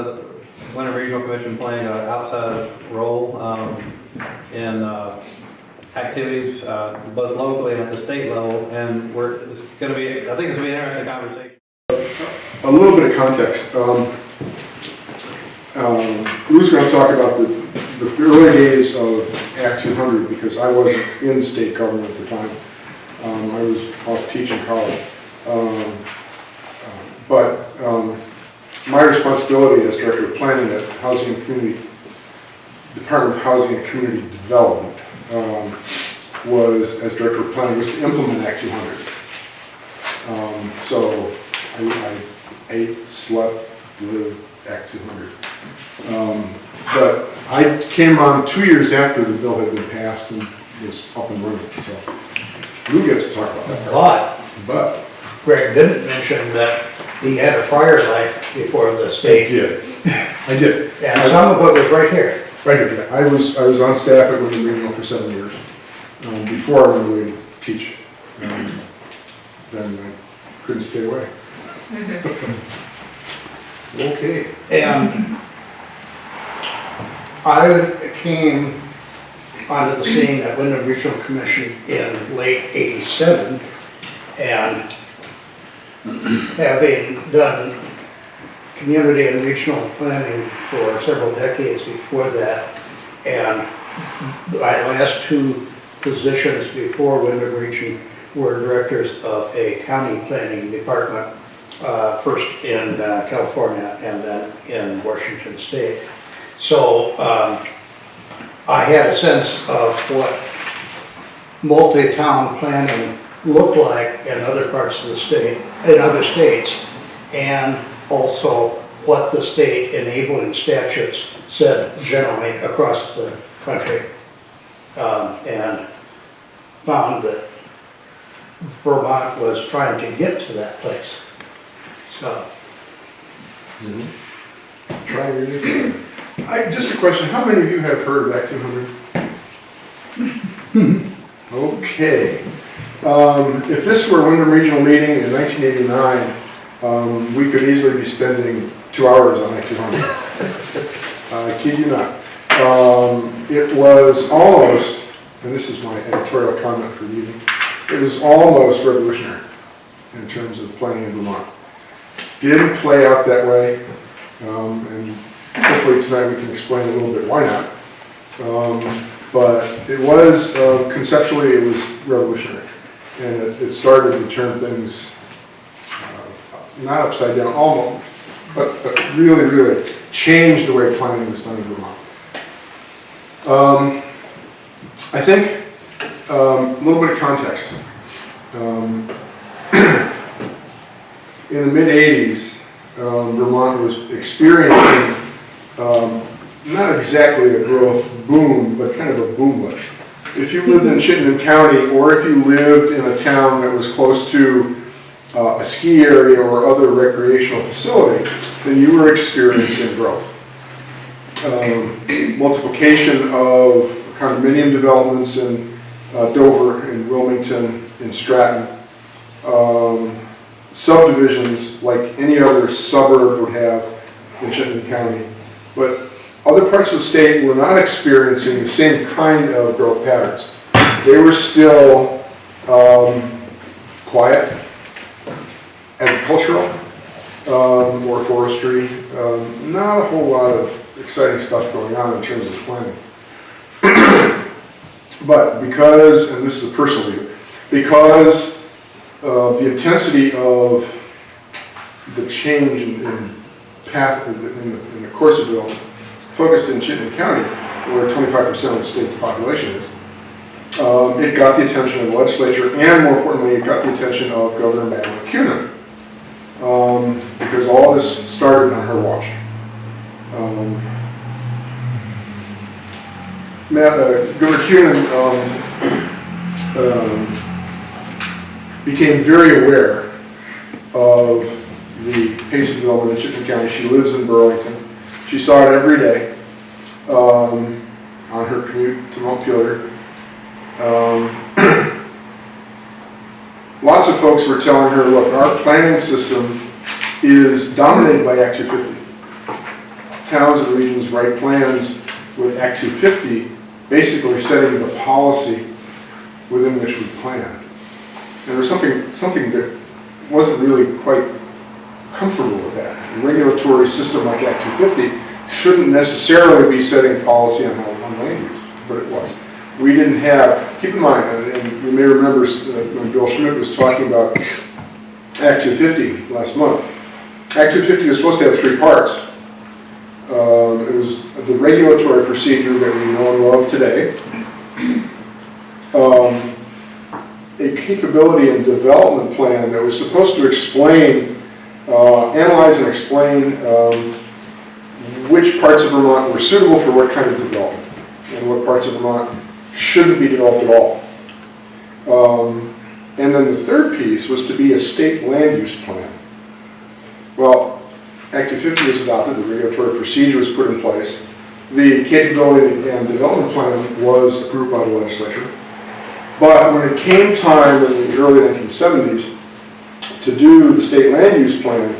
the Windham Regional Commission playing an outside role in activities both locally and at the state level, and it's going to be, I think it's going to be an interesting conversation. A little bit of context. Lou's going to talk about the early days of Act 200 because I wasn't in state government at the time. I was off teaching college. But my responsibility as Director of Planning at Department of Housing and Community Development was, as Director of Planning, was to implement Act 200. So I ate, slept, lived Act 200. But I came on 2 years after the bill had been passed and was up and running. So Lou gets to talk about that. But Greg didn't mention that he had a prior life before the state. I did. And some of it was right here. Right here. I was on staff at Windham Regional for 7 years before I went away to teach. Then I couldn't stay away. Okay. And I came onto the scene at Windham Regional Commission in late '87, and having done community and regional planning for several decades before that, and my last two positions before Windham Region were directors of a county planning department, first in California and then in Washington State. So I had a sense of what multi-town planning looked like in other parts of the state, in other states, and also what the state enabling statutes said generally across the country, and found that Vermont was trying to get to that place. So. Try your new. Just a question, how many of you have heard of Act 200? Okay. If this were a Windham Regional meeting in 1989, we could easily be spending 2 hours on Act 200. I kid you not. It was almost, and this is my editorial comment for the evening, it was almost revolutionary in terms of planning in Vermont. Didn't play out that way, and hopefully tonight we can explain a little bit why not. But it was, conceptually, it was revolutionary. And it started to turn things, not upside down, almost, but really, really changed the way planning was done in Vermont. I think a little bit of context. In the mid-'80s, Vermont was experiencing not exactly a growth boom, but kind of a boomlet. If you lived in Chittenden County, or if you lived in a town that was close to a ski area or other recreational facility, then you were experiencing growth. Multiplication of condominium developments in Dover, in Wilmington, in Stratton. Subdivisions like any other suburb would have in Chittenden County. But other parts of the state were not experiencing the same kind of growth patterns. They were still quiet, agricultural, or forestry. Not a whole lot of exciting stuff going on in terms of planning. But because, and this is a personal view, because the intensity of the change in path in the course of development focused in Chittenden County, where 25% of the state's population is, it got the attention of the legislature, and more importantly, it got the attention of Governor Madeline Kunin, because all this started on her watch. Governor Kunin became very aware of the pace of development in Chittenden County. She lives in Burlington. She saw it every day on her commute to Montpelier. Lots of folks were telling her, look, our planning system is dominated by Act 250. towns and regions write plans with Act 250, basically setting the policy within which we plan. And there was something that wasn't really quite comfortable with that. A regulatory system like Act 250 shouldn't necessarily be setting policy on land use, but it was. We didn't have, keep in mind, and you may remember when Bill Schmidt was talking about Act 250 last month. Act 250 was supposed to have 3 parts. It was the regulatory procedure that we know and love today, a capability and development plan that was supposed to explain, analyze and explain which parts of Vermont were suitable for what kind of development and what parts of Vermont shouldn't be developed at all. And then the third piece was to be a state land use plan. Well, Act 250 was adopted, the regulatory procedure was put in place, the capability and development plan was approved by the legislature, but when it came time in the early 1970s to do the state land use plan,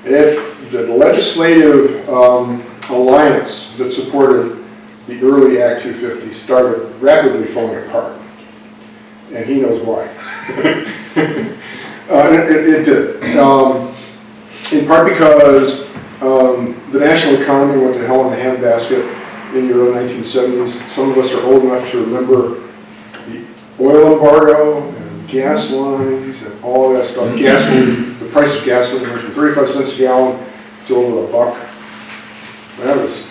the legislative alliance that supported the early Act 250 started rapidly falling apart. And he knows why. It did. In part because the national economy went to hell in a handbasket in the early 1970s. Some of us are old enough to remember the oil embargo and gas lines and all of that stuff. Gasoline, the price of gasoline went from 35 cents a gallon to over $1.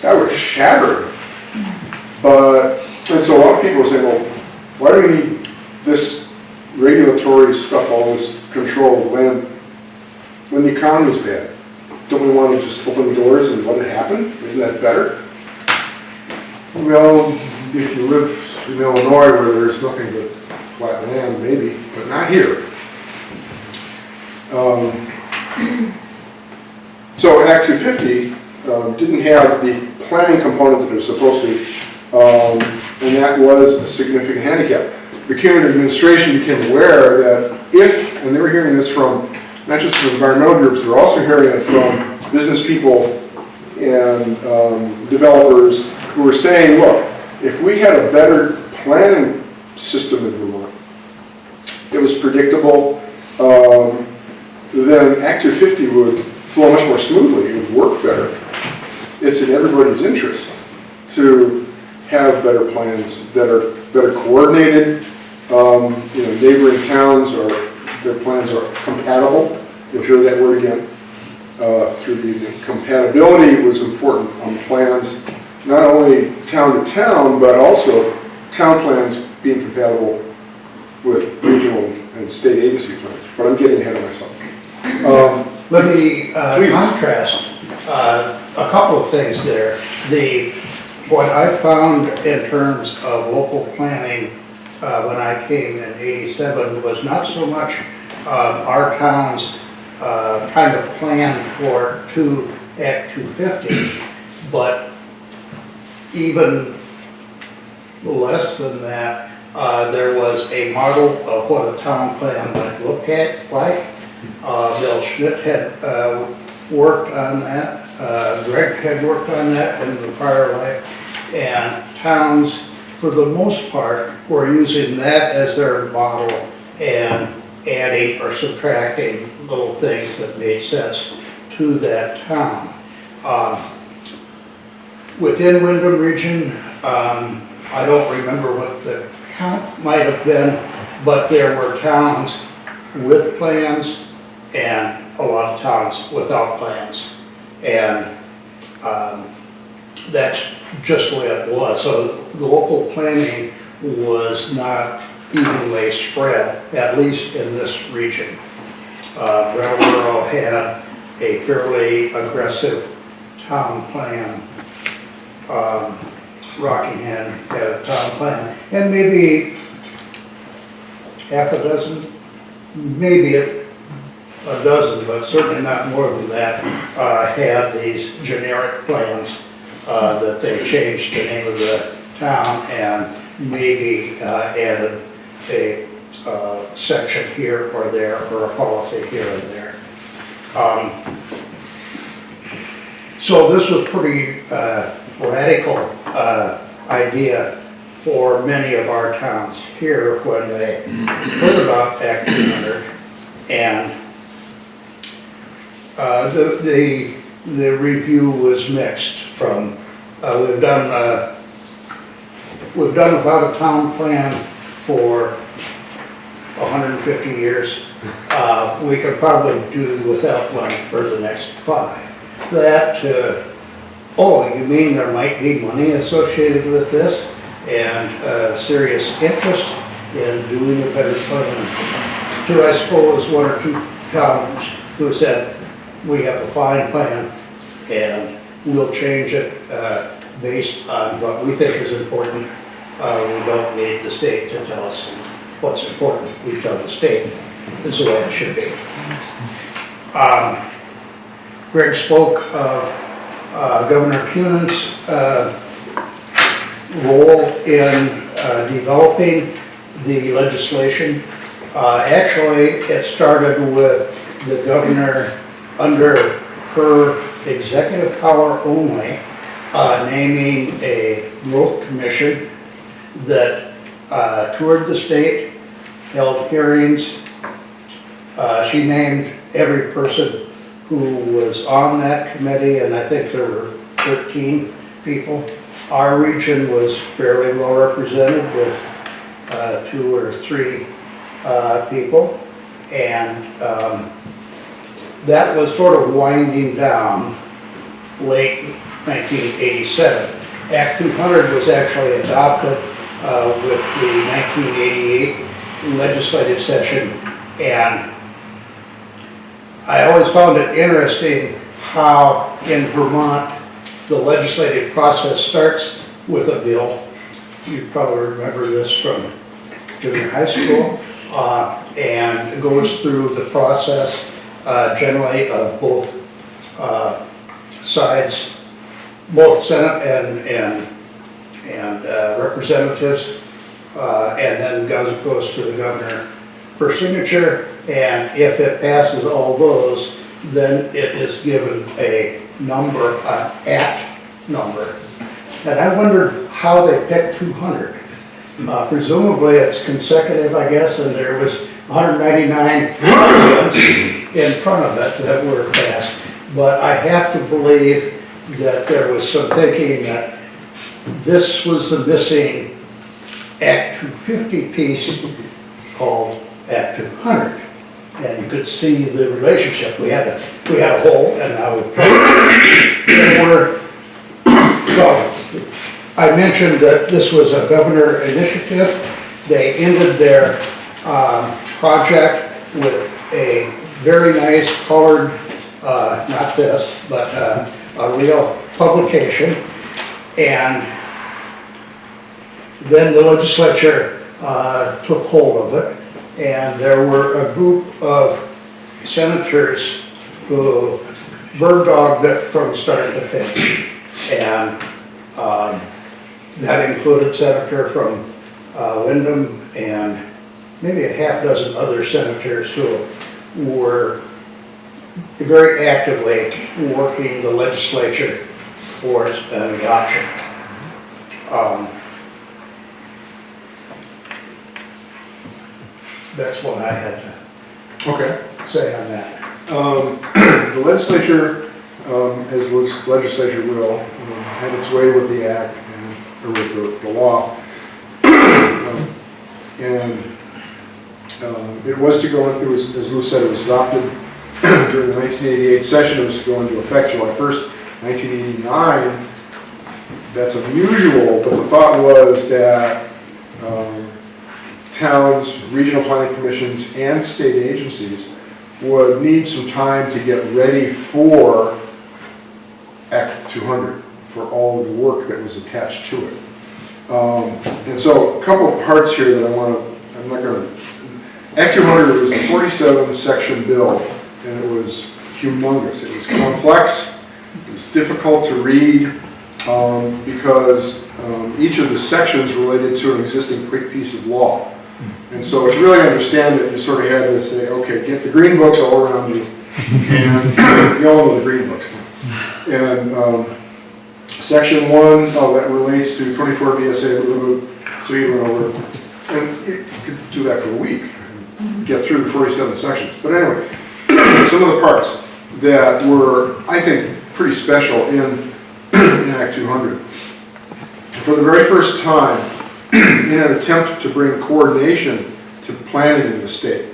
That was shattering. And so a lot of people are saying, well, why do we need this regulatory stuff, all this control of land, when the economy's bad? Don't we want to just open the doors and let it happen? Isn't that better? Well, if you live in Illinois where there's nothing but flat land, maybe, but not here. So Act 250 didn't have the planning component that it was supposed to, and that was a significant handicap. The County administration became aware that if, and they were hearing this from not just from environmental groups, they're also hearing it from business people and developers who were saying, look, if we had a better planning system in Vermont, it was predictable, then Act 250 would flow much more smoothly, it would work better. It's in everybody's interest to have better plans that are better coordinated. Neighboring towns their plans are compatible. You'll hear that word again through the evening. Compatibility was important on plans, not only town to town, but also town plans being compatible with regional and state agency plans. But I'm getting ahead of myself. Let me contrast a couple of things there. What I found in terms of local planning when I came in '87 was not so much our towns kind of planned for Act 250, but even less than that, there was a model of what a town plan might look like. Bill Schmidt had worked on that. Greg had worked on that in the prior life. And towns, for the most part, were using that as their model and adding or subtracting little things that made sense to that town. Within Windham region, I don't remember what the count might have been, but there were towns with plans and a lot of towns without plans. And that's just the way it was. So the local planning was not evenly spread, at least in this region. Brattleboro had a fairly aggressive town plan. Rockingham had a town plan, and maybe half a dozen, maybe a dozen, but certainly not more than that, had these generic plans that they changed the name of the town and maybe added a section here or there or a policy here and there. So this was pretty radical idea for many of our towns here when they heard about Act 200. And the review was mixed from, we've done about a town plan for 150 years. We could probably do without one for the next 5. That, oh, you mean there might be money associated with this and serious interest in doing a better plan? To, I suppose, 1 or 2 towns who said, we have a fine plan and we'll change it based on what we think is important. We don't need the state to tell us what's important. We tell the state this is the way it should be. Greg spoke of Governor Cunan's role in developing the legislation. Actually, it started with the governor under her executive power only, naming a growth commission that toured the state, held hearings. She named every person who was on that committee, and I think there were 13 people. Our region was fairly well represented with 2 or 3 people, and that was sort of winding down late 1987. Act 200 was actually adopted with the 1988 legislative session, and I always found it interesting how in Vermont the legislative process starts with a bill. You probably remember this from junior high school, and goes through the process generally of both sides, both Senate and representatives, and then goes to the governor for signature. And if it passes all those, then it is given a number, an act number. And I wondered how they picked 200. Presumably it's consecutive, I guess, and there was 199 in front of it that were passed. But I have to believe that there was some thinking that this was the missing Act 250 piece called Act 200. And you could see the relationship. We had a hole, and now we're. So I mentioned that this was a governor initiative. They ended their project with a very nice colored, not this, but a real publication. And then the legislature took hold of it. And there were a group of senators who bird-dogged it from start to finish. And that included Senator from Windham and maybe a half dozen other senators who were very actively working the legislature towards an adoption. That's what I had to say on that. The legislature, as the legislature will, had its way with the act or with the law. And it was to go, it was, as Lou said, it was adopted during the 1988 session. It was to go into effect July 1st, 1989. That's unusual, but the thought was that towns, regional planning commissions, and state agencies would need some time to get ready for Act 200, for all of the work that was attached to it. And so a couple of parts here that I'm not going to, Act 200 was a 47 section bill, and it was humongous. It was complex, it was difficult to read, because each of the sections related to an existing piece of law. And so to really understand it, you sort of had to say, okay, get the green books all around you, and you all know the green books. And section 1, that relates to 24 VSA, so you went over, and you could do that for a week, and get through the 47 sections. But anyway, some of the parts that were, I think, pretty special in Act 200. For the very first time, in an attempt to bring coordination to planning in the state,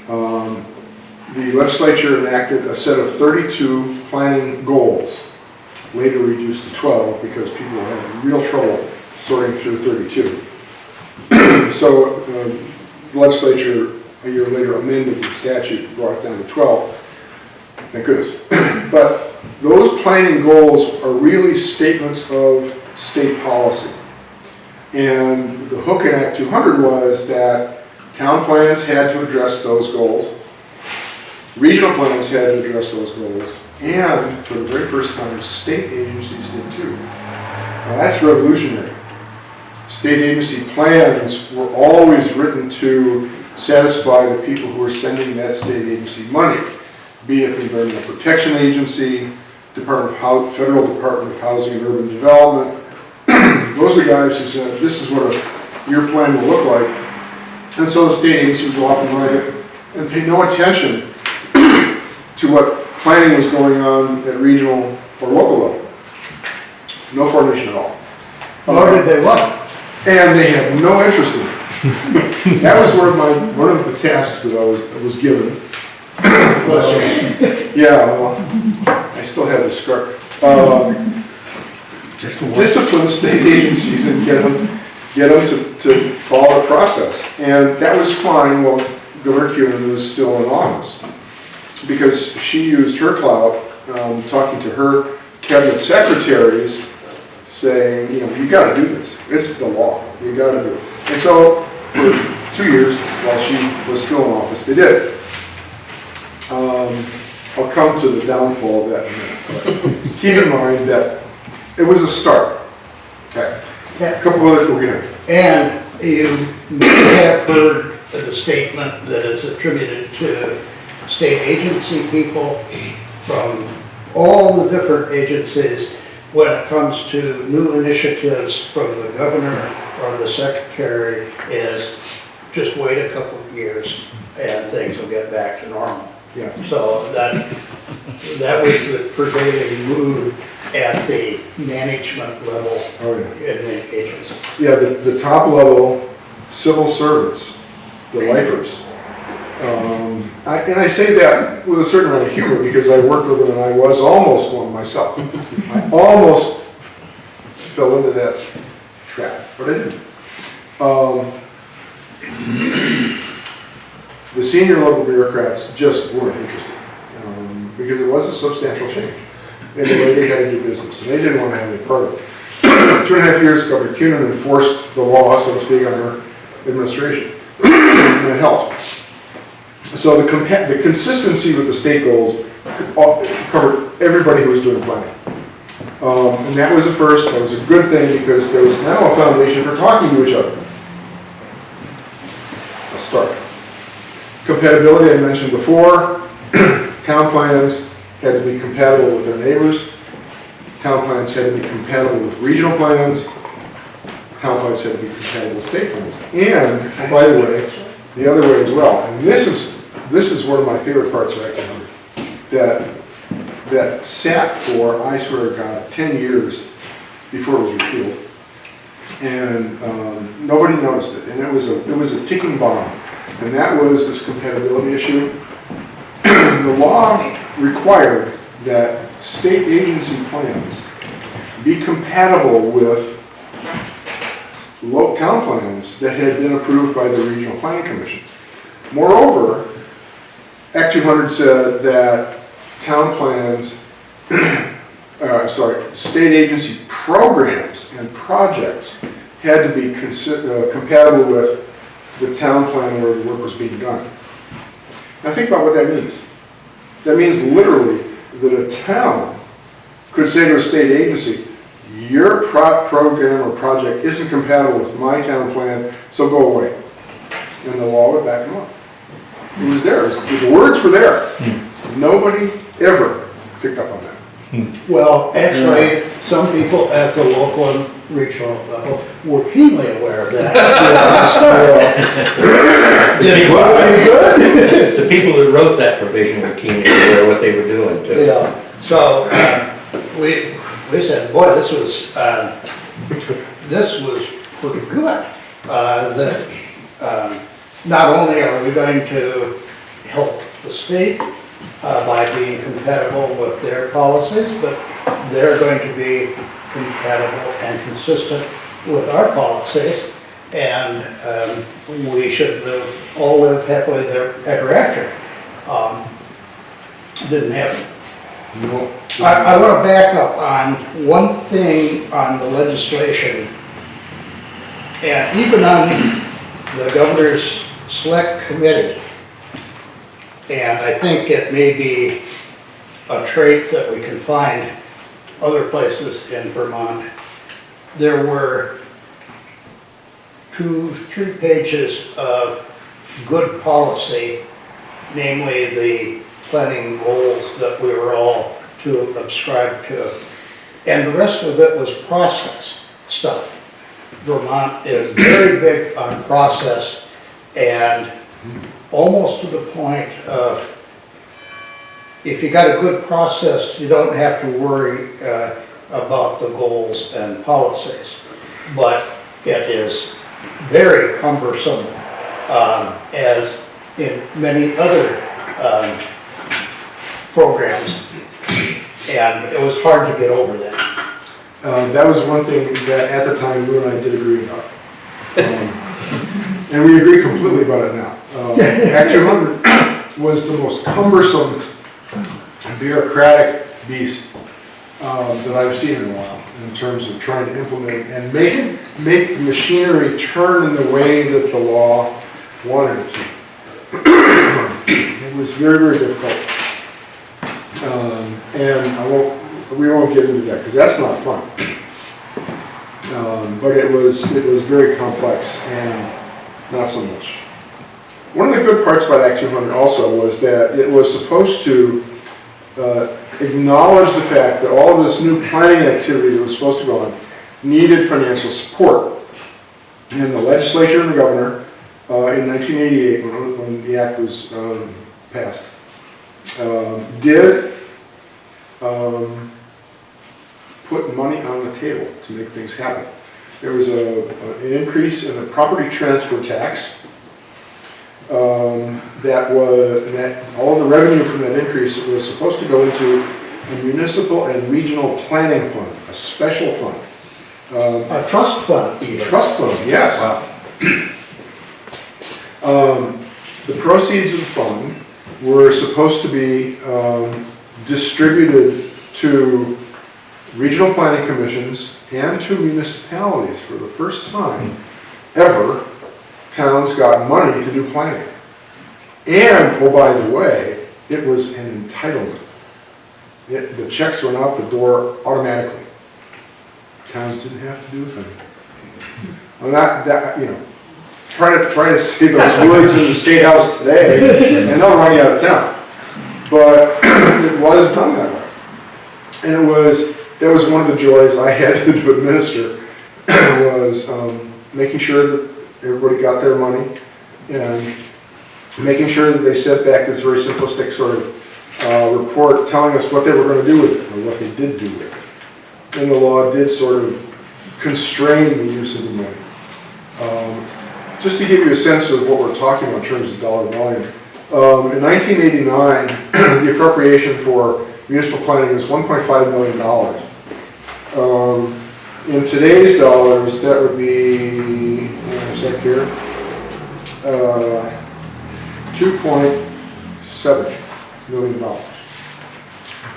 the legislature enacted a set of 32 planning goals, later reduced to 12 because people had real trouble sorting through 32. So the legislature a year later amended the statute, brought it down to 12. Thank goodness. But those planning goals are really statements of state policy. And the hook in Act 200 was that town plans had to address those goals, regional plans had to address those goals, and for the very first time, state agencies did too. Now that's revolutionary. State agency plans were always written to satisfy the people who were sending that state agency money, be it the Environmental Protection Agency, Federal Department of Housing and Urban Development. Those are the guys who said, this is what your plan will look like. And so the state agency would go off and write it and pay no attention to what planning was going on at regional or local level. No coordination at all. Nor did they want. And they had no interest in it. That was one of the tasks that I was given. Yeah, well, I still had the script. Discipline state agencies and get them to follow the process. And that was fine while Governor Kuhn was still in office, because she used her clout, talking to her cabinet secretaries, saying, you gotta do this. It's the law. You gotta do it. And so for 2 years, while she was still in office, they did. I'll come to the downfall of that in a minute. But keep in mind that it was a start. Okay. A couple other, And you may have heard the statement that is attributed to state agency people from all the different agencies when it comes to new initiatives from the governor or the secretary is just wait a couple of years and things will get back to normal. Yeah. So that was the prevailing mood at the management level in the agency. Yeah, the top level civil servants, the lifers. And I say that with a certain amount of humor because I worked with them and I was almost one myself. I almost fell into that trap, but I didn't. The senior level bureaucrats just weren't interested because it was a substantial change in the way they had to do business, and they didn't want to have any part of it. 2.5 years, Governor Kuhn enforced the law, so to speak, on her administration, and that helped. So the consistency with the state goals covered everybody who was doing planning. And that was a first, that was a good thing because there was now a foundation for talking to each other. Let's start. Compatibility I mentioned before. Town plans had to be compatible with their neighbors. Town plans had to be compatible with regional plans. Town plans had to be compatible with state plans. And, oh, by the way, the other way as well. And this is one of my favorite parts of Act 100 that sat for, I swear to God, 10 years before it was repealed. And nobody noticed it. And it was a ticking bomb. And that was this compatibility issue. The law required that state agency plans be compatible with town plans that had been approved by the Regional Planning Commission. Moreover, Act 200 said that town plans, state agency programs and projects had to be compatible with the town plan where the work was being done. Now think about what that means. That means literally that a town could say to a state agency, your program or project isn't compatible with my town plan, so go away. And the law would back them up. It was there. The words were there. Nobody ever picked up on that. Well, actually, some people at the local and regional level were keenly aware of that. Did it work any good? The people who wrote that provision were keen to aware what they were doing too. Yeah, so, we said, boy, this was pretty good. Not only are we going to help the state by being compatible with their policies, but they're going to be compatible and consistent with our policies, and we should all live happily ever after. Didn't happen. I want to back up on one thing on the legislation, and even on the governor's select committee. And I think it may be a trait that we can find other places in Vermont. There were 2-3 pages of good policy, namely the planning goals that we were all to subscribe to. And the rest of it was process stuff. Vermont is very big on process, and almost to the point of, if you got a good process, you don't have to worry about the goals and policies. But it is very cumbersome, as in many other programs, and it was hard to get over that. That was one thing that at the time you and I did agree about. And we agree completely about it now. Act 200 was the most cumbersome bureaucratic beast that I've seen in a while in terms of trying to implement and make the machinery turn in the way that the law wanted it to. It was very, very difficult. And we won't get into that because that's not fun. But it was very complex and not so much. One of the good parts about Act 200 also was that it was supposed to acknowledge the fact that all of this new planning activity that was supposed to go on needed financial support. And the legislature and the governor in 1988, when the act was passed, did put money on the table to make things happen. There was an increase in the property transfer tax. That all the revenue from that increase was supposed to go into a municipal and regional planning fund, a special fund. A trust fund. A trust fund, yes. Wow. The proceeds of the fund were supposed to be distributed to regional planning commissions and to municipalities. For the first time ever, towns got money to do planning. And, oh, by the way, it was an entitlement. The checks went out the door automatically. Towns didn't have to do a thing. I'm not, try to say those words in the State House today, and they'll run you out of town. But it was done that way. And that was one of the joys I had to administer, was making sure that everybody got their money and making sure that they sent back this very simplistic sort of report telling us what they were going to do with it, or what they did do with it. And the law did sort of constrain the use of the money. Just to give you a sense of what we're talking about in terms of dollar volume, in 1989, the appropriation for municipal planning was $1.5 million. In today's dollars, that would be, here, $2.7 million.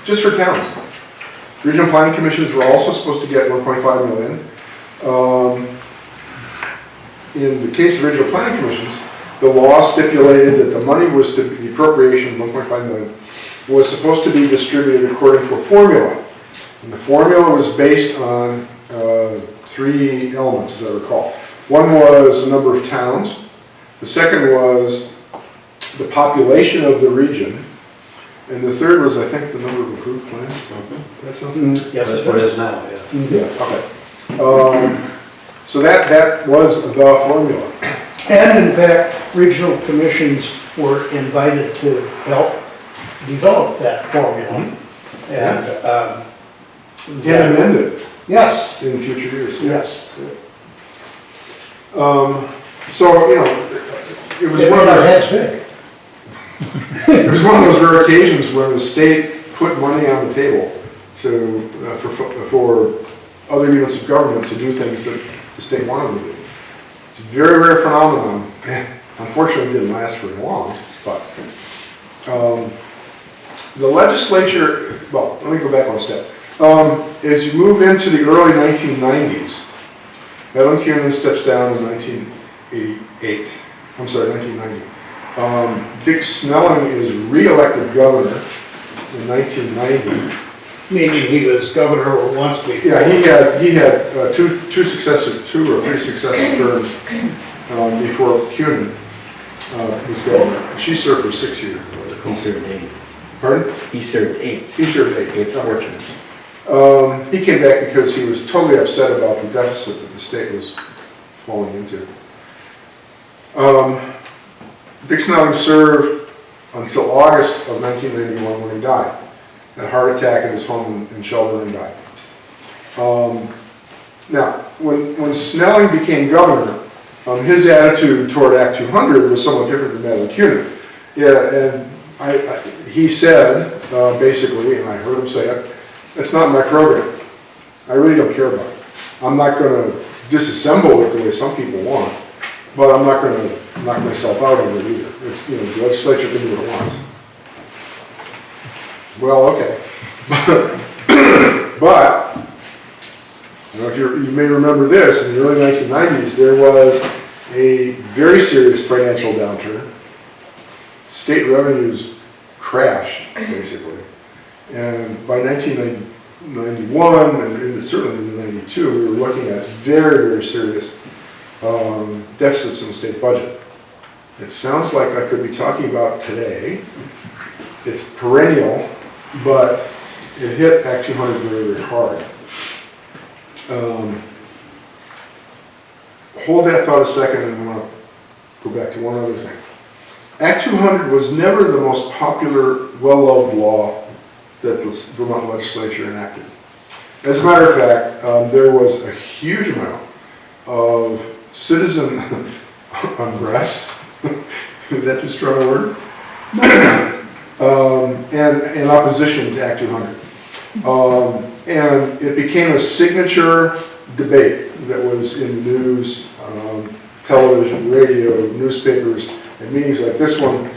Just for towns. Regional planning commissions were also supposed to get $1.5 million. In the case of regional planning commissions, the law stipulated that the money was to be, the appropriation, $1.5 million, was supposed to be distributed according to a formula. And the formula was based on 3 elements, as I recall. One was the number of towns. The second was the population of the region. And the third was, I think, the number of approved plans. That's something? Yes, That's what it is now, yeah. Yeah, okay. So that was the formula. And in fact, regional commissions were invited to help develop that formula. And, And amended yes, in future years. yes. So, you know, it was It one of made our those, heads big. it was one of those rare occasions where the state put money on the table to, for other units of government to do things that the state wanted to do. It's a very rare phenomenon. Unfortunately, it didn't last very long, but the legislature, well, let me go back one step. As you move into the early 1990s, Madeline Kuhn steps down in 1988. I'm sorry, 1990. Dick Snelling is re-elected governor in 1990. Meaning he was governor once before. Yeah, he had two or three successive terms before Kuhn was governor. She served for 6 years. He served 8. Pardon? He served 8. He served 8. It's fortunate. He came back because he was totally upset about the deficit that the state was falling into. Dick Snelling served until August of 1991 when he died. Had a heart attack at his home in Shelburne and died. Now, when Snelling became governor, his attitude toward Act 200 was somewhat different than Madeline Kuhn. Yeah, and he said, basically, and I heard him say it, it's not my program. I really don't care about it. I'm not going to disassemble it the way some people want, but I'm not going to knock myself out of it either. It's, you know, the legislature can do what it wants. Well, okay. But, I don't know if you may remember this, in the early 1990s, there was a very serious financial downturn. State revenues crashed, basically. And by 1991, and certainly in 92, we were looking at very, very serious deficits in the state budget. It sounds like I could be talking about today. It's perennial, but it hit Act 200 very, very hard. Hold that thought a second, and I want to go back to one other thing. Act 200 was never the most popular, well-loved law that the Vermont legislature enacted. As a matter of fact, there was a huge amount of citizen unrest. Is that too strong a word? And opposition to Act 200. And it became a signature debate that was in the news, television, radio, newspapers, and meetings like this one.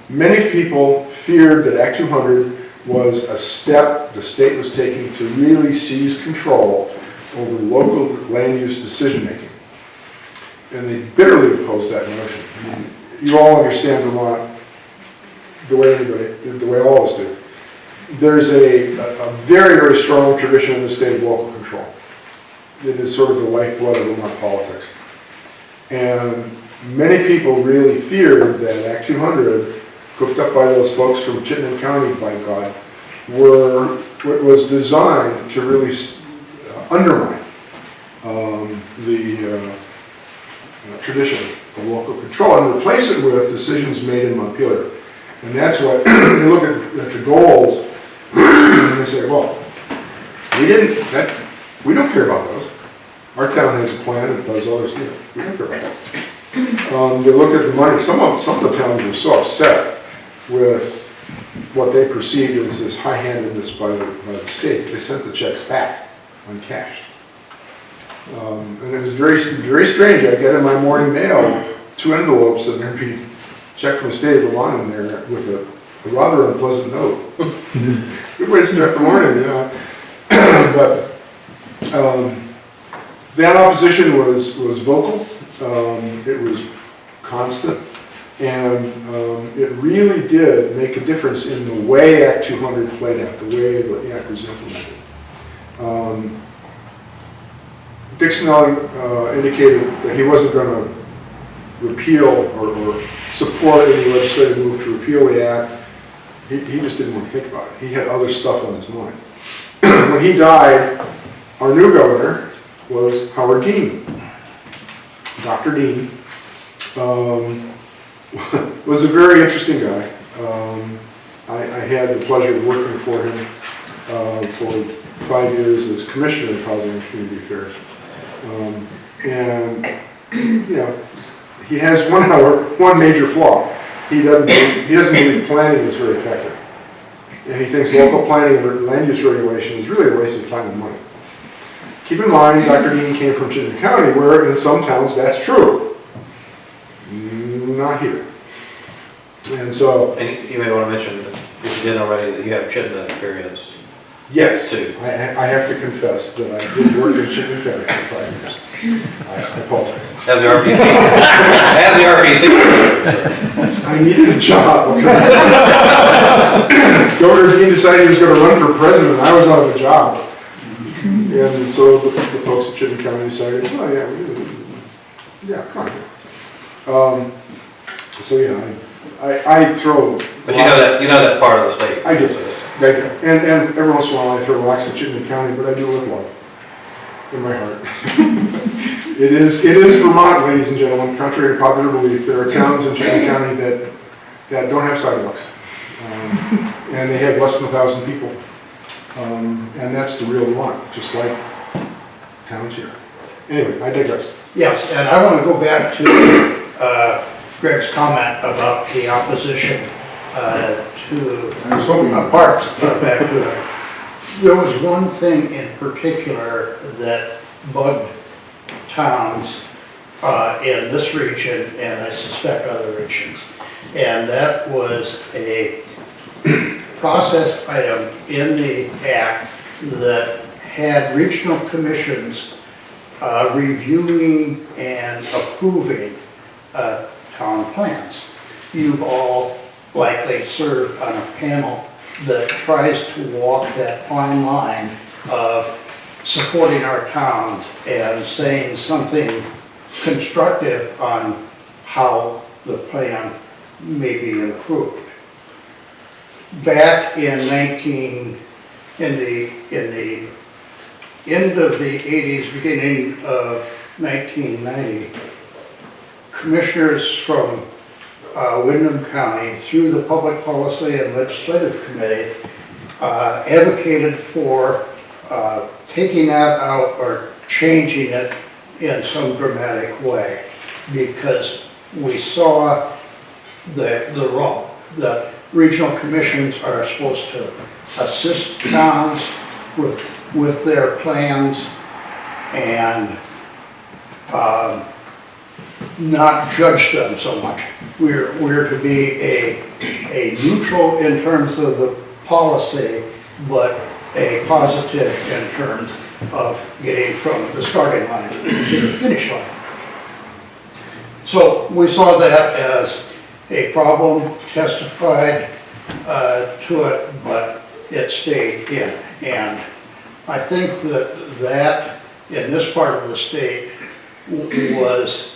Many people feared that Act 200 was a step the state was taking to really seize control over local land use decision making. And they bitterly opposed that notion. I mean, you all understand Vermont the way all of us do. There's a very, very strong tradition in the state of local control. It is sort of the lifeblood of Vermont politics. And many people really feared that Act 200, cooked up by those folks from Chittenden County, by God, was designed to really undermine the tradition of local control and replace it with decisions made in Montpelier. And that's what they look at the goals and they say, well, we don't care about those. Our town has a plan that does others, we don't care about that. They look at the money. Some of the towns were so upset with what they perceived as this high-handedness by the state. They sent the checks back uncashed. And it was very, very strange. I get in my morning mail 2 envelopes and there'd be a check from the state of Vermont in there with a rather unpleasant note. Good way to start the morning, you know. But that opposition was vocal. It was constant. And it really did make a difference in the way Act 200 played out, the way the Act was implemented. Dick Snelling indicated that he wasn't going to repeal or support any legislative move to repeal the act. He just didn't want to think about it. He had other stuff on his mind. When he died, our new governor was Howard Dean. Dr. Dean was a very interesting guy. I had the pleasure of working for him for 5 years as Commissioner of Housing and Community Affairs. And, you know, he has one major flaw. He doesn't believe planning is very effective. And he thinks local planning and land use regulation is really a waste of time and money. Keep in mind, Dr. Dean came from Chittenden County, where in some towns that's true. Not here. And so... And you may want to mention, if you didn't already, that you have Chittenden experience. Yes, too. I have to confess that I did work in Chittenden County for 5 years. I apologize. As the RPC. As the RPC. I needed a job because Governor Dean decided he was going to run for president. I was out of a job. And so the folks at Chittenden County decided, oh yeah, come on. So yeah, I throw... But you know that part of the state. I do. And every once in a while I throw rocks at Chittenden County, but I do it with love in my heart. It is Vermont, ladies and gentlemen. Contrary to popular belief, there are towns in Chittenden County that don't have sidewalks. And they have less than 1,000 people. And that's the real Vermont, just like towns here. Anyway, I digress. Yes, and I want to go back to Greg's comment about the opposition to parks. Back to it. There was one thing in particular that bugged towns in this region, and I suspect other regions, and that was a process item in the act that had regional commissions reviewing and approving town plans. You've all likely served on a panel that tries to walk that fine line of supporting our towns and saying something constructive on how the plan may be improved. Back in the end of the 80s, beginning of 1990, commissioners from Windham County, through the Public Policy and Legislative Committee, advocated for taking that out or changing it in some dramatic way, because we saw the role. The regional commissions are supposed to assist towns with their plans and not judge them so much. We're to be a neutral in terms of the policy, but a positive in terms of getting from the starting line to the finish line. So we saw that as a problem, testified to it, but it stayed in. And I think that in this part of the state was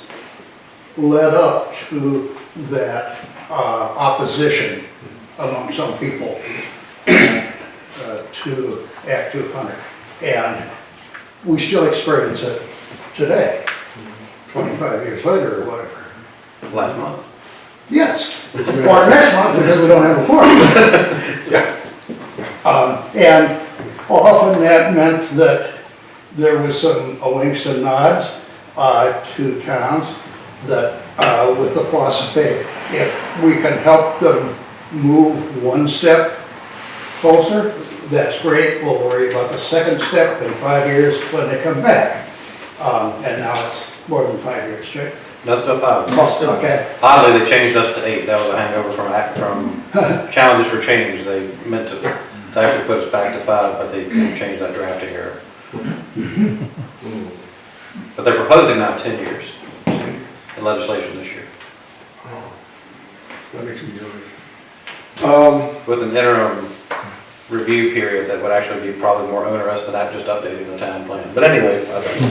led up to that opposition among some people to Act 200. And we still experience it today, 25 years later or whatever. Last month. Yes, or next month because we don't have a quorum. Yeah. And often that meant that there was some winks and nods to towns that with the philosophy, if we can help them move one step closer, that's great. We'll worry about the second step in 5 years when they come back. And now it's more than 5 years, right? No, still 5. Okay. Oddly, they changed us to 8. That was a hangover from challenges for change. They meant to actually put us back to 5, but they changed that drafting error. But they're proposing now 10 years in legislation this year, That makes me nervous. with an interim review period that would actually be probably more onerous than that just updating the town plan. But anyway, I think.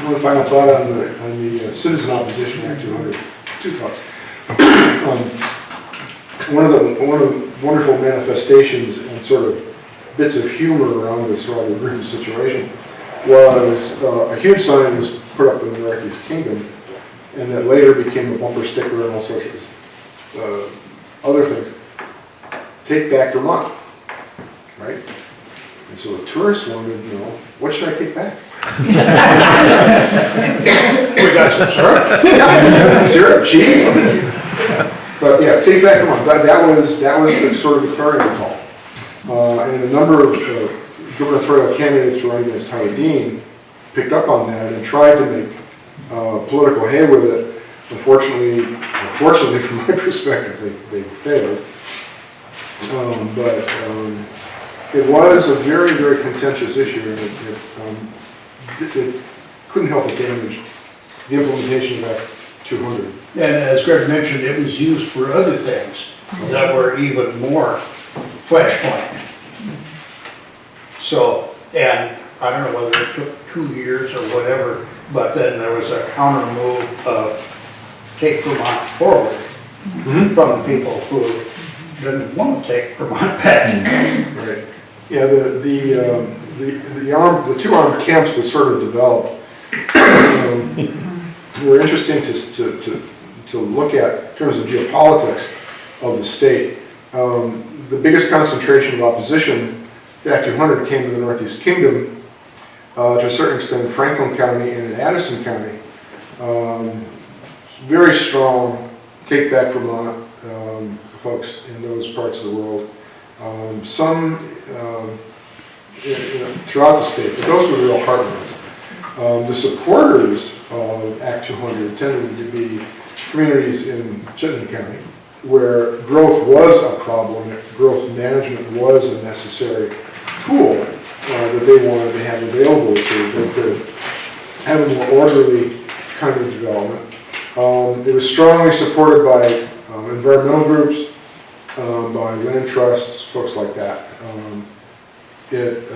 Well, One final thought on the Citizen Opposition Act 200. Two thoughts. One of the wonderful manifestations and sort of bits of humor around this rather grim situation was a huge sign was put up in the Northeast Kingdom, and that later became a bumper sticker and all sorts of other things. Take back Vermont, right? And so the tourists wanted to know, what should I take back? We got some syrup. Syrup, cheese. But yeah, take back Vermont. That was the sort of the clarion call. And a number of gubernatorial candidates running against Howard Dean picked up on that and tried to make political hay with it. Unfortunately, from my perspective, they failed. But it was a very, very contentious issue, and it couldn't help but damage the implementation of Act 200. And as Greg mentioned, it was used for other things that were even more flashpoint. So, and I don't know whether it took 2 years or whatever, but then there was a counter move of take Vermont forward from the people who didn't want to take Vermont back. Right. Yeah, the two armed camps that sort of developed were interesting to look at in terms of geopolitics of the state. The biggest concentration of opposition to Act 200 came in the Northeast Kingdom, to a certain extent Franklin County and in Addison County. Very strong take back Vermont folks in those parts of the world. Some throughout the state, but those were real heartlands. The supporters of Act 200 tended to be communities in Chittenden County, where growth was a problem, growth management was a necessary tool that they wanted to have available so they could have a more orderly kind of development. It was strongly supported by environmental groups, by land trusts, folks like that. It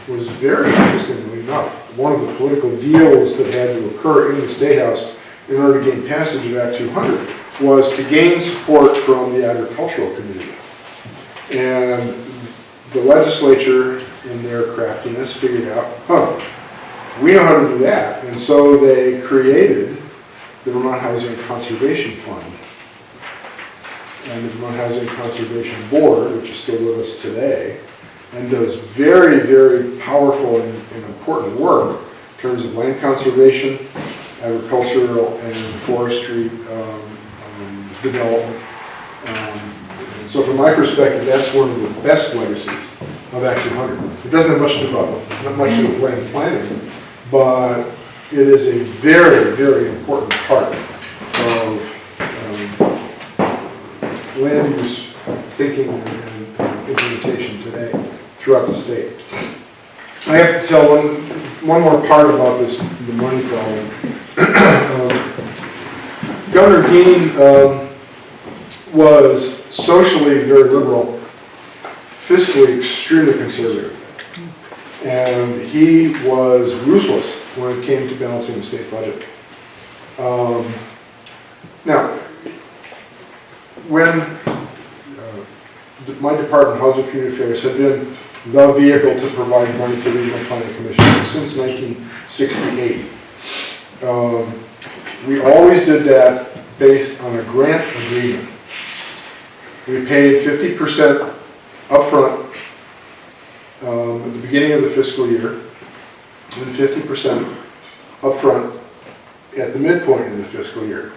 was very interestingly enough, one of the political deals that had to occur in the State House in order to gain passage of Act 200 was to gain support from the agricultural community. And the legislature, in their craftiness, figured out, we know how to do that. And so they created the Vermont Housing Conservation Fund and the Vermont Housing Conservation Board, which is still with us today, and does very, very powerful and important work in terms of land conservation, agricultural and forestry development. And so from my perspective, that's one of the best legacies of Act 200. It doesn't have much to do not much to do with land planning, but it is a very, very important part of land use thinking and implementation today throughout the state. I have to tell one more part about the money problem. Governor Dean was socially very liberal, fiscally extremely conservative, and he was ruthless when it came to balancing the state budget. Now, when my department, Housing and Community Affairs, had been the vehicle to provide money to regional planning commissions since 1968. We always did that based on a grant agreement. We paid 50% upfront at the beginning of the fiscal year, and 50% upfront at the midpoint of the fiscal year.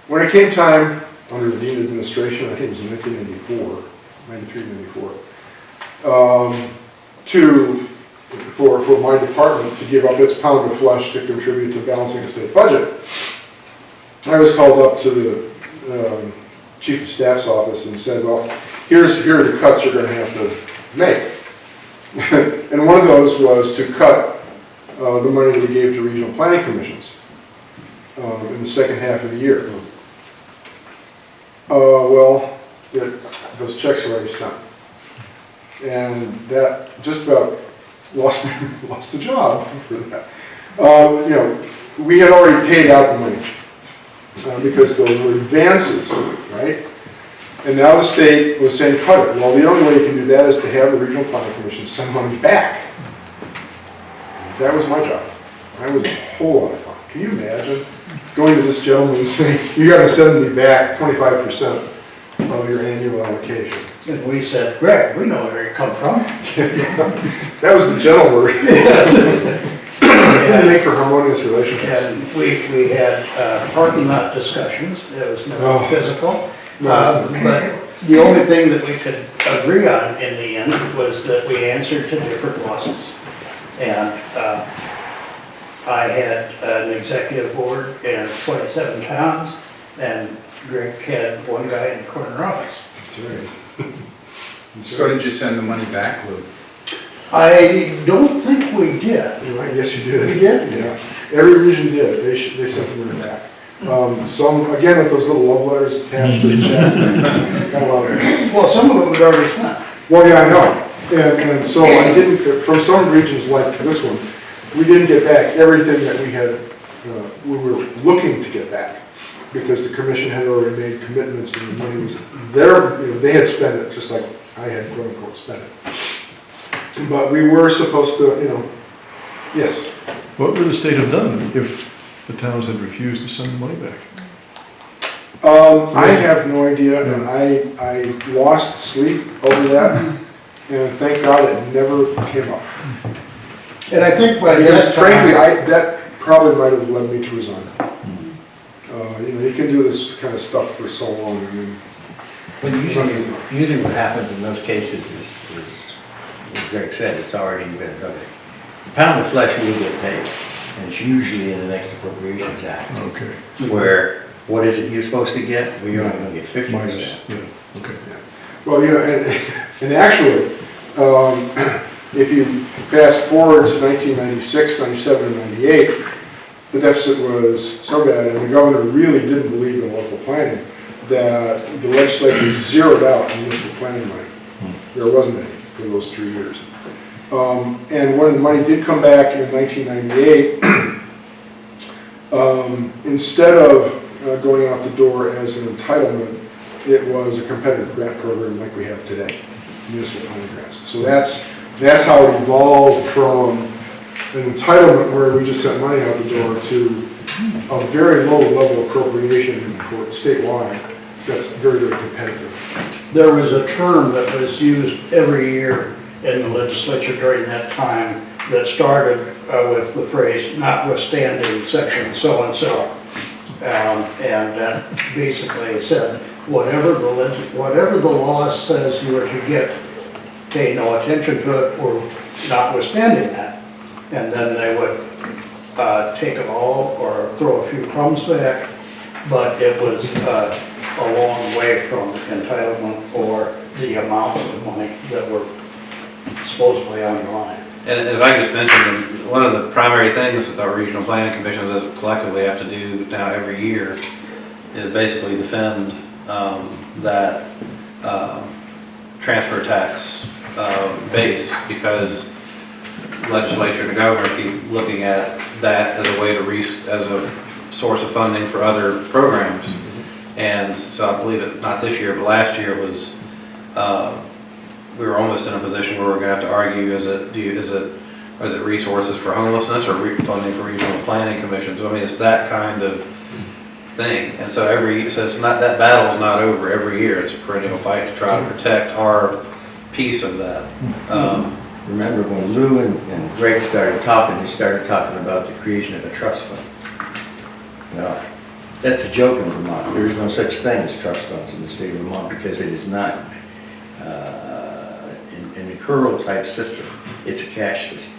When it came time under the Dean administration, I think it was in 1994, 93, 94, for my department to give up its pound of flesh to contribute to balancing the state budget, I was called up to the Chief of Staff's office and said, well, here are the cuts you're going to have to make. And one of those was to cut the money that we gave to regional planning commissions in the second half of the year. Well, those checks were already sent. And that just about lost the job for that. You know, we had already paid out the money because those were advances, right? And now the state was saying, cut it. Well, the only way you can do that is to have the Regional Planning Commission send money back. That was my job. That was a whole lot of fun. Can you imagine going to this gentleman and saying, you gotta send me back 25% of your annual allocation? And we said, Greg, we know where you come from. That was the gentle word. It didn't make for harmonious relationships. And we had parking lot discussions, it was Oh. no physical. No. But the only thing that we could agree on in the end was that we answered to different losses. And I had an executive board in 27 towns, and Greg had one guy in the corner office. That's right. So did you send the money back, Lou? I don't think we did. Yes, you did. We did? Yeah. Every region did. They sent the money back. Some, again, with those little love letters attached to the check. Got a lot of it. Well, some of it was already spent. Well, yeah, I know. And so I didn't, from some regions like this one, we didn't get back everything that we were looking to get back, because the commission had already made commitments and the money was there, you know, they had spent it, just like I had quote unquote spent it. But we were supposed to, you know, yes. What would the state have done if the towns had refused to send the money back? I have no idea, and I lost sleep over that, and thank God it never came up. And I think by Because that frankly, time, that probably might have led me to resign. You know, you can do this kind of stuff for so long, and then, But usually what happens in those cases is, as Greg said, it's already been done. The pound of flesh will get paid, and it's usually in the next Appropriations Act, Okay. where, what is it you're supposed to get? Well, you're only gonna get 50%. Minus, yeah, okay. well, you know, and actually, if you fast forward to 1996, 97, and 98, the deficit was so bad, and the governor really didn't believe in local planning, that the legislature zeroed out municipal planning money. There wasn't any for those 3 years. And when the money did come back in 1998, instead of going out the door as an entitlement, it was a competitive grant program like we have today, municipal planning grants. So that's how it evolved from an entitlement where we just sent money out the door to a very low level appropriation for statewide. That's very, very competitive. there was a term that was used every year in the legislature during that time that started with the phrase notwithstanding section so-and-so. And that basically said, whatever the law says you are to get, pay no attention to it, or notwithstanding that. And then they would take it all or throw a few crumbs back, but it was a long way from entitlement or the amounts of money that were supposedly on the line. And if I just mentioned, one of the primary things that our regional planning commissions collectively have to do now every year is basically defend that transfer tax base, because legislature and the governor keep looking at that as a way to as a source of funding for other programs. And so I believe that not this year, but last year it was, we were almost in a position where we're going to have to argue, is it resources for homelessness or funding for regional planning commissions? I mean, it's that kind of thing. And so it's not, that battle is not over every year. It's a perennial fight to try to protect our piece of that. Remember when Lou and Greg started talking, they started talking about the creation of a trust fund. Now, that's a joke in Vermont. There is no such thing as trust funds in the state of Vermont, because it is not an accrual type system. It's a cash system.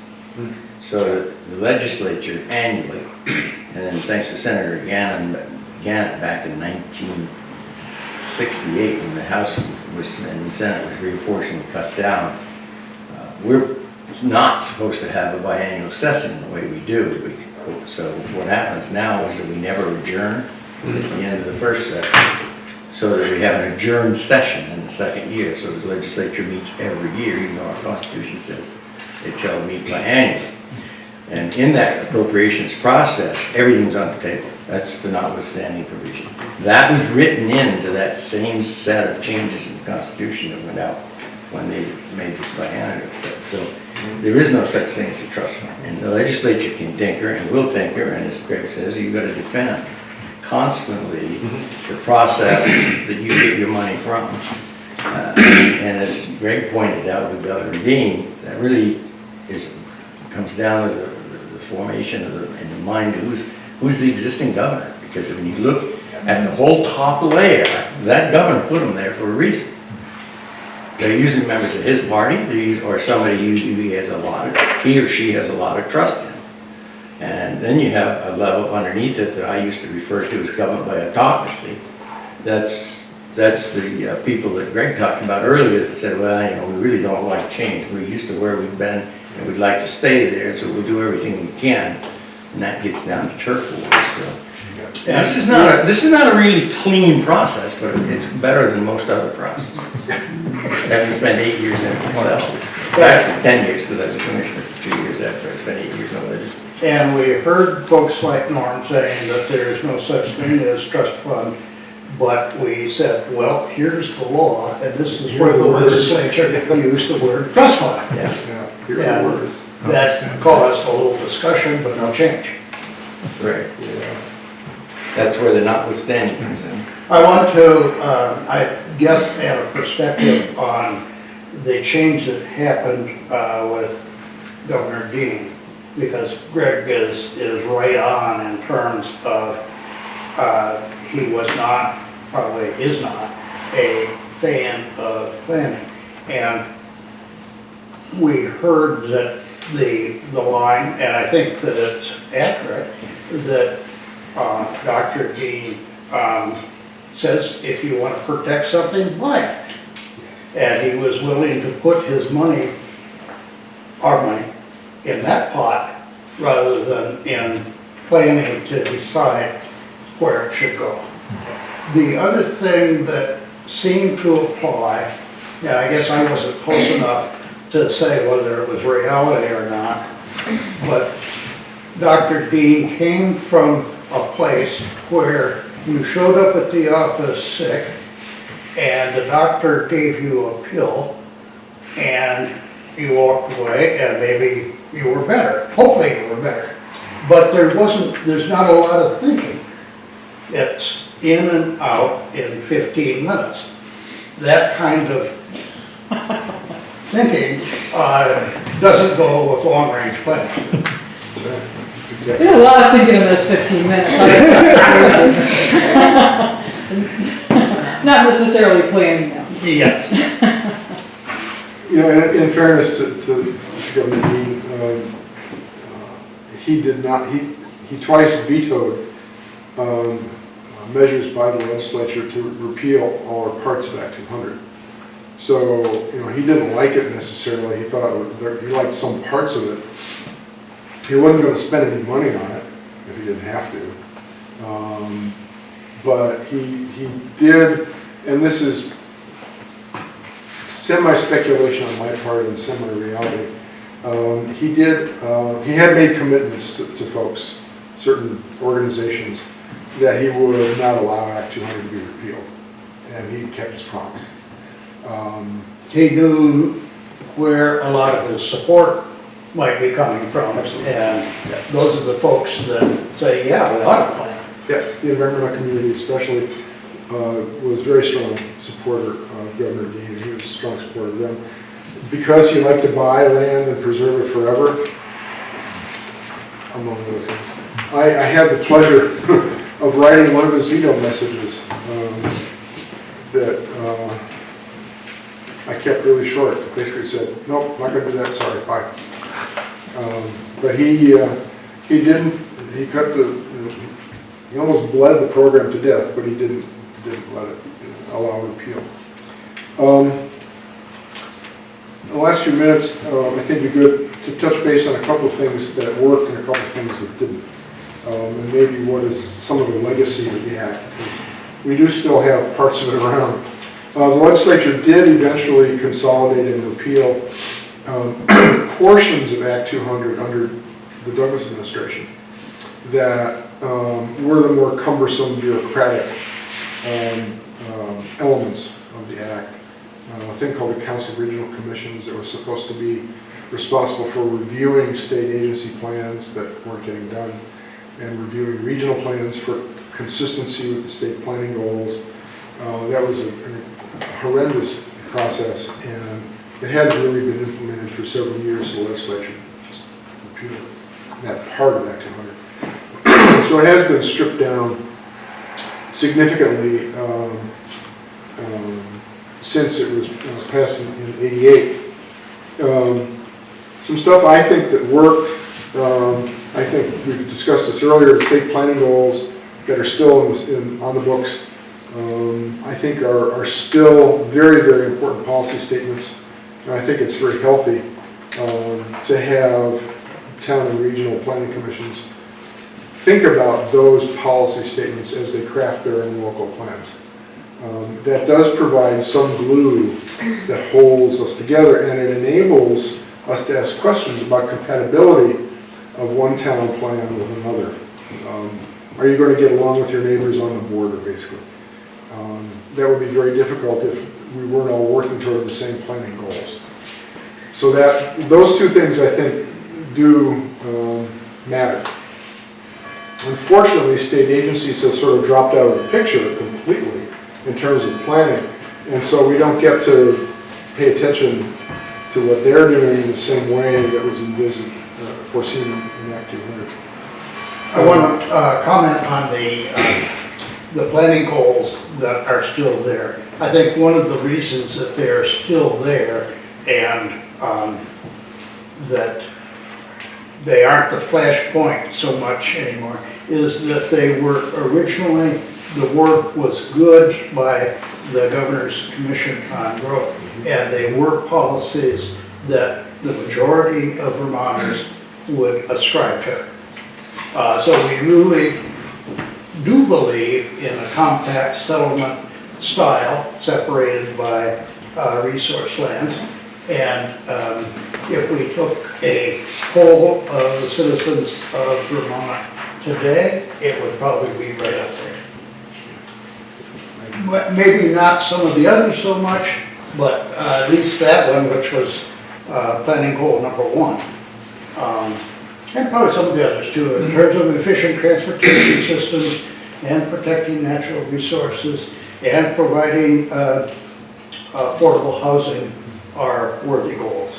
So the legislature annually, and then thanks to Senator Gannon back in 1968, when the House and the Senate was reapportioned and cut down, we're not supposed to have a biannual session the way we do. So what happens now is that we never adjourn at the end of the first session, so that we have an adjourned session in the second year. So the legislature meets every year, even though our Constitution says it shall meet biannually. And in that appropriations process, everything's on the table. That's the notwithstanding provision. That was written into that same set of changes in the Constitution that went out when they made this biennial. So there is no such thing as a trust fund. And the legislature can tinker and will tinker, and as Greg says, you've got to defend constantly the process that you get your money from. And as Greg pointed out with Governor Dean, that really comes down to the formation of in the mind of who's the existing governor. Because when you look at the whole top layer, that governor put them there for a reason. They're usually members of his party, or somebody he or she has a lot of trust in. And then you have a level underneath it that I used to refer to as government by autocracy. That's the people that Greg talked about earlier that said, well, we really don't like change. We're used to where we've been and we'd like to stay there, so we'll do everything we can. And that gets down to turf wars. So. Yeah, this is not a really clean process, but it's better than most other processes. I haven't spent 8 years in it myself. Actually, 10 years, because I was a commissioner for 2 years after I spent 8 years in it. And we heard folks like Norm saying that there is no such thing as trust fund, but we said, well, here's the law, and this is where the legislature used the word trust fund. Yeah. Here are the words. That caused a little discussion, but no change. Right. Yeah. That's where the notwithstanding comes in. I want to, I guess, add a perspective on the change that happened with Governor Dean, because Greg is right on in terms of he was not, probably is not, a fan of planning. And we heard that the line, and I think that it's accurate, that Dr. Dean says if you want to protect something, buy it. And he was willing to put his money, our money, in that pot rather than in planning to decide where it should go. The other thing that seemed to apply, and I guess I wasn't close enough to say whether it was reality or not, but Dr. Dean came from a place where you showed up at the office sick and the doctor gave you a pill and you walked away and maybe you were better. Hopefully you were better. But there's not a lot of thinking. It's in and out in 15 minutes. That kind of thinking doesn't go with long-range planning. There's a lot of thinking in those 15 minutes. Not necessarily planning them. Yes. In fairness to Governor Dean, he did not, he twice vetoed measures by the legislature to repeal all or parts of Act 200. So, he didn't like it necessarily. He thought he liked some parts of it. He wasn't going to spend any money on it if he didn't have to. But he did, and this is semi-speculation on my part and semi-reality, he had made commitments to folks, certain organizations, that he would not allow Act 200 to be repealed. And he kept his promise. He knew where a lot of his support might be coming from. Absolutely. And those are the folks that say, yeah, we ought to plan. Yeah, the environmental community especially was a very strong supporter of Governor Dean, and he was a strong supporter of them. Because he liked to buy land and preserve it forever, among other things. I had the pleasure of writing one of his veto messages that I kept really short. Basically said, nope, not going to do that, sorry, bye. But he didn't, he cut he almost bled the program to death, but he didn't let it allow repeal. In the last few minutes, I think it'd be good to touch base on a couple of things that worked and a couple of things that didn't. And maybe what is some of the legacy that we have, because we do still have parts of it around. The legislature did eventually consolidate and repeal portions of Act 200 under the Douglas administration that were the more cumbersome bureaucratic elements of the act. A thing called the Council of Regional Commissions that was supposed to be responsible for reviewing state agency plans that weren't getting done and reviewing regional plans for consistency with the state planning goals. That was a horrendous process, and it hadn't really been implemented for several years, so the legislature just repealed that part of Act 200. So it has been stripped down significantly since it was passed in '88. Some stuff I think that worked, I think we've discussed this earlier, the state planning goals that are still on the books, I think are still very, very important policy statements. And I think it's very healthy to have town and regional planning commissions think about those policy statements as they craft their own local plans. That does provide some glue that holds us together, and it enables us to ask questions about compatibility of one town plan with another. Are you going to get along with your neighbors on the border, basically? That would be very difficult if we weren't all working toward the same planning goals. So that those two things, I think, do matter. Unfortunately, state agencies have sort of dropped out of the picture completely in terms of planning, and so we don't get to pay attention to what they're doing in the same way that was envisioned, foreseen in Act 200. I want to comment on the planning goals that are still there. I think one of the reasons that they're still there and that they aren't the flashpoint so much anymore is that they were originally, the work was good by the Governor's Commission on Growth, and they were policies that the majority of Vermonters would ascribe to. So we really do believe in a compact settlement style separated by resource lands. And if we took a poll of the citizens of Vermont today, it would probably be right up there. But maybe not some of the others so much, but at least that one, which was planning goal number 1. And probably some of the others too, in terms of efficient transportation systems and protecting natural resources and providing affordable housing are worthy goals.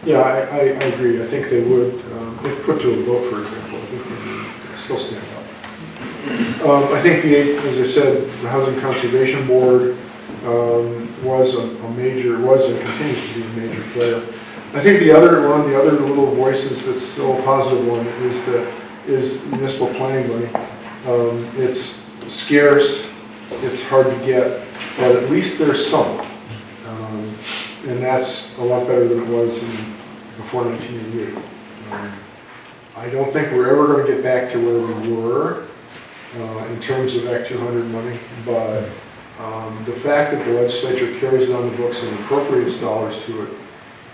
Yeah, I agree. I think they would, if put to a vote, for example, I think they would still stand up. I think as I said, the Housing Conservation Board was and continues to be a major player. I think one of the other little voices that's still a positive one is municipal planning money. It's scarce, it's hard to get, but at least there's some. And that's a lot better than it was before 1988. I don't think we're ever going to get back to where we were in terms of Act 200 money, but the fact that the legislature carries it on the books and appropriates dollars to it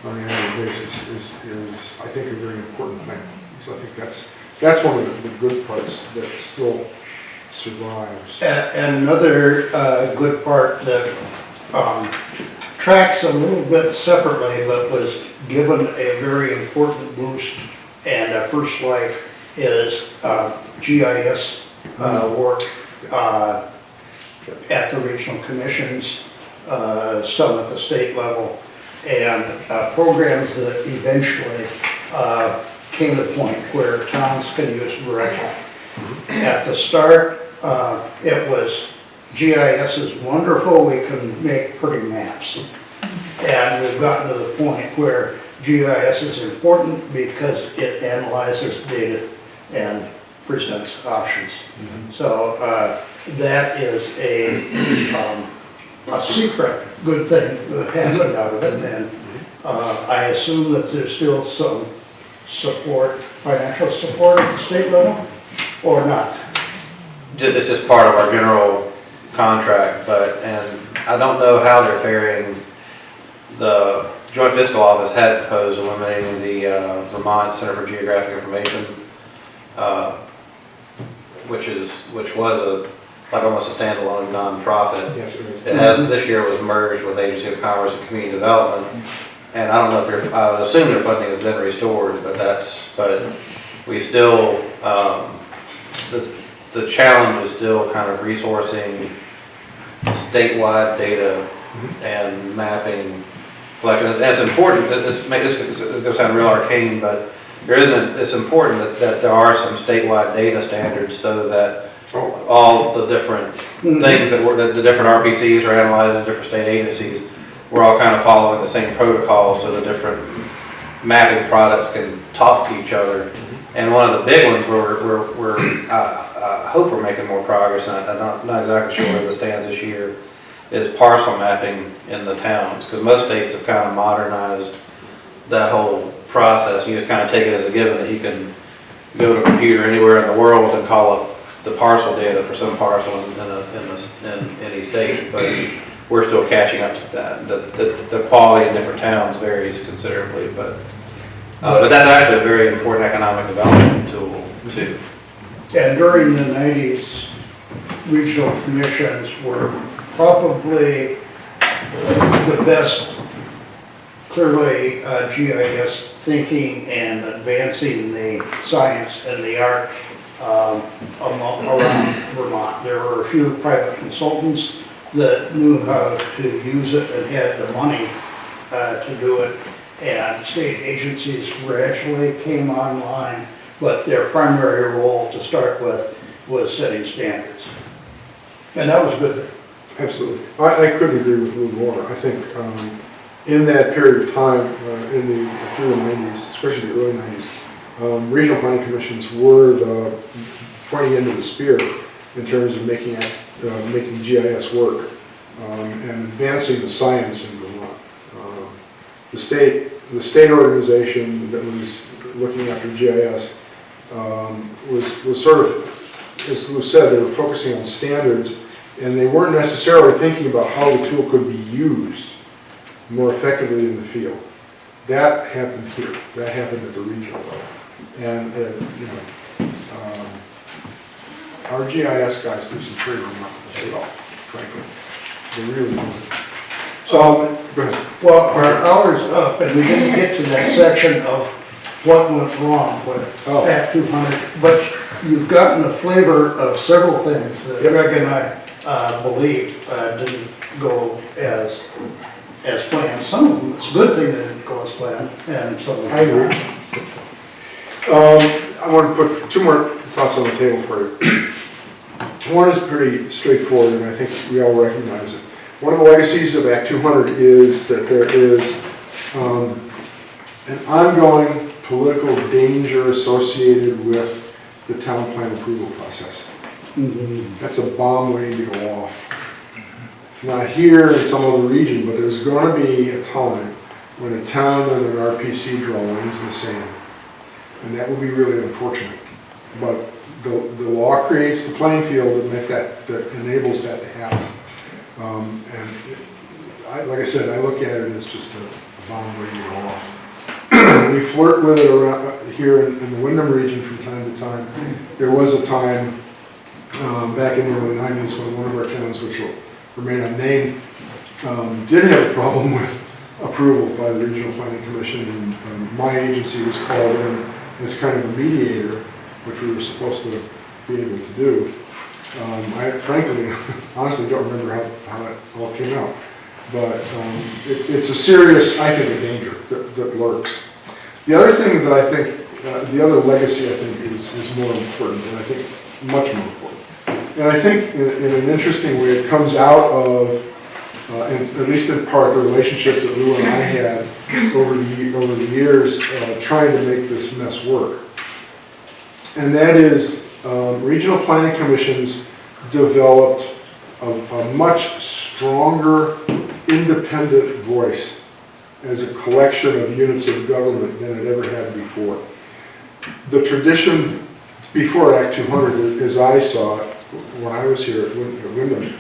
on an annual basis is, I think, a very important thing. So I think that's one of the good parts that still survives. And another good part that tracks a little bit separately, but was given a very important boost and a first life is GIS work at the regional commissions, some at the state level, and programs that eventually came to the point where towns can use directly. At the start, it was GIS is wonderful, we can make pretty maps. And we've gotten to the point where GIS is important because it analyzes data and presents options. So that is a secret good thing that happened out of it, and I assume that there's still some support, financial support at the state level, or not? It's just part of our general contract, and I don't know how they're faring the Joint Fiscal Office had proposed eliminating the Vermont Center for Geographic Information, which was like almost a standalone nonprofit. Yes, it is. It has, this year was merged with Agency of Commerce and Community Development, and I don't know if I would assume their funding has been restored, but we still, the challenge is still kind of resourcing statewide data and mapping, collection. It's important that this is going to sound real arcane, but it's important that there are some statewide data standards so that all the different things that the different RPCs are analyzing, different state agencies, we're all kind of following the same protocol so the different mapping products can talk to each other. And one of the big ones where I hope we're making more progress, and I'm not exactly sure where this stands this year, is parcel mapping in the towns, because most states have kind of modernized that whole process. You just kind of take it as a given that you can go to a computer anywhere in the world and call up the parcel data for some parcel in any state, but we're still catching up to that. The quality in different towns varies considerably, but that's actually a very important economic development tool too. And during the 90s, regional commissions were probably the best, clearly GIS thinking and advancing the science and the art around Vermont. There were a few private consultants that knew how to use it and had the money to do it, and state agencies gradually came online, but their primary role to start with was setting standards. And that was a good thing. Absolutely. I couldn't agree with Lou more. I think in that period of time, through the 90s, especially the early 90s, regional planning commissions were the pointy end of the spear in terms of making GIS work and advancing the science in Vermont. The state organization that was looking after GIS was sort of, as Lou said, they were focusing on standards, and they weren't necessarily thinking about how the tool could be used more effectively in the field. That happened here. That happened at the regional level. And our GIS guys do some pretty remarkable stuff, frankly. They really do. So, go ahead. Well, our hour's up, and we didn't get to that section of what went wrong with Act 200, but you've gotten a flavor of several things that Greg and I believe didn't go as planned. Some of them, it's a good thing they didn't go as planned, and some of them. I agree. I want to put two more thoughts on the table for you. One is pretty straightforward, and I think we all recognize it. One of the legacies of Act 200 is that there is an ongoing political danger associated with the town plan approval process. That's a bomb waiting to go off. Not here in some other region, but there's going to be a time when a town and an RPC draw lines in the sand. And that will be really unfortunate. But the law creates the playing field that enables that to happen. Like I said, I look at it as just a bomb waiting to go off. We flirt with it around here in the Windham region from time to time. There was a time back in the early 90s when one of our towns, which will remain unnamed, did have a problem with approval by the Regional Planning Commission, and my agency was called in as kind of a mediator, which we were supposed to be able to do. I frankly, honestly don't remember how it all came out, but it's a serious, I think, a danger that lurks. The other thing that I think, the other legacy I think is more important, and I think much more important. And I think in an interesting way it comes out of, at least in part, the relationship that Lou and I had over the years trying to make this mess work. And that is, regional planning commissions developed a much stronger independent voice as a collection of units of government than it ever had before. The tradition before Act 200, as I saw it when I was here at Windham,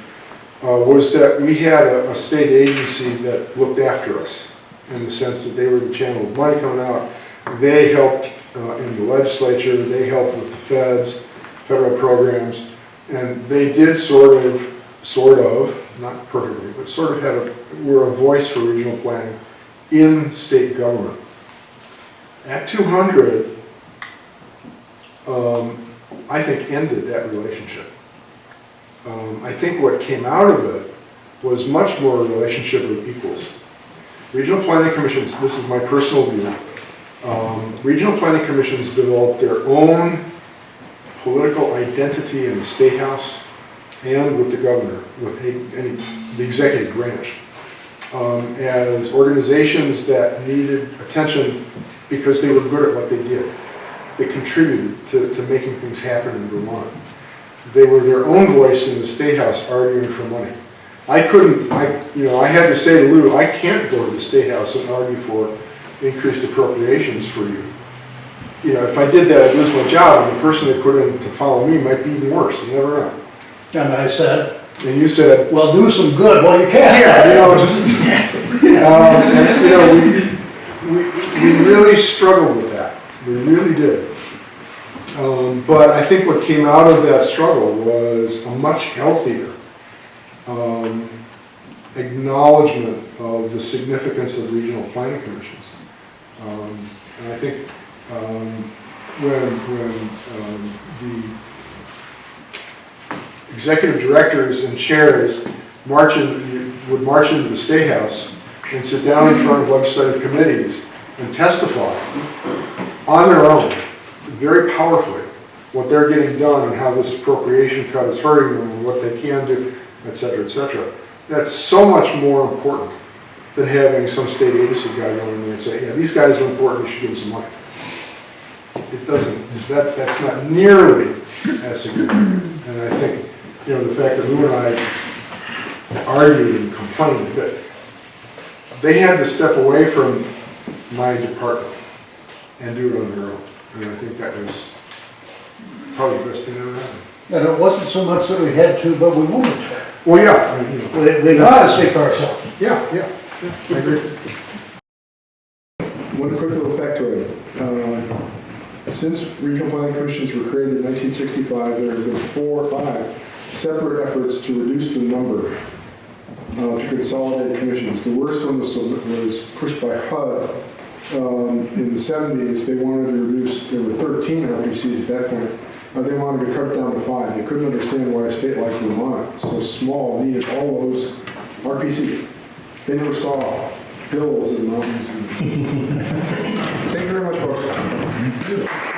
was that we had a state agency that looked after us in the sense that they were the channel of money coming out. They helped in the legislature, they helped with the feds, federal programs, and they did sort of, not perfectly, but sort of were a voice for regional planning in state government. Act 200, I think, ended that relationship. I think what came out of it was much more a relationship of equals. Regional planning commissions, this is my personal view, regional planning commissions developed their own political identity in the state house and with the governor, with the executive branch, as organizations that needed attention because they were good at what they did. They contributed to making things happen in Vermont. They were their own voice in the state house arguing for money. I had to say to Lou, I can't go to the state house and argue for increased appropriations for you. If I did that, I'd lose my job, and the person they put in to follow me might be even worse. You never know. And I said, And you said, well, do some good while you can. We really struggled with that. We really did. But I think what came out of that struggle was a much healthier acknowledgement of the significance of regional planning commissions. And I think when the executive directors and chairs would march into the State House and sit down in front of legislative committees and testify on their own, very powerfully, what they're getting done and how this appropriation cut is hurting them and what they can do, et cetera, et cetera. That's so much more important than having some state agency guy go in there and say, yeah, these guys are important, you should give them some money. It doesn't, that's not nearly as significant. And I think, the fact that Lou and I argued and complained a bit, they had to step away from my department and do it on their own. And I think that was probably the best thing that ever happened. And it wasn't so much that we had to, but we wanted to. Well, yeah. We gotta speak for ourselves. Yeah, I agree. One quick little factoid. Since regional planning commissions were created in 1965, there have been 4 or 5 separate efforts to reduce the number to consolidate commissions. The worst one was pushed by HUD in the 70s. They wanted to reduce, there were 13 RPCs at that point. They wanted to cut down to 5. They couldn't understand why a state like Vermont, so small, needed all those RPCs. They never saw hills and mountains. Thank you very much, folks.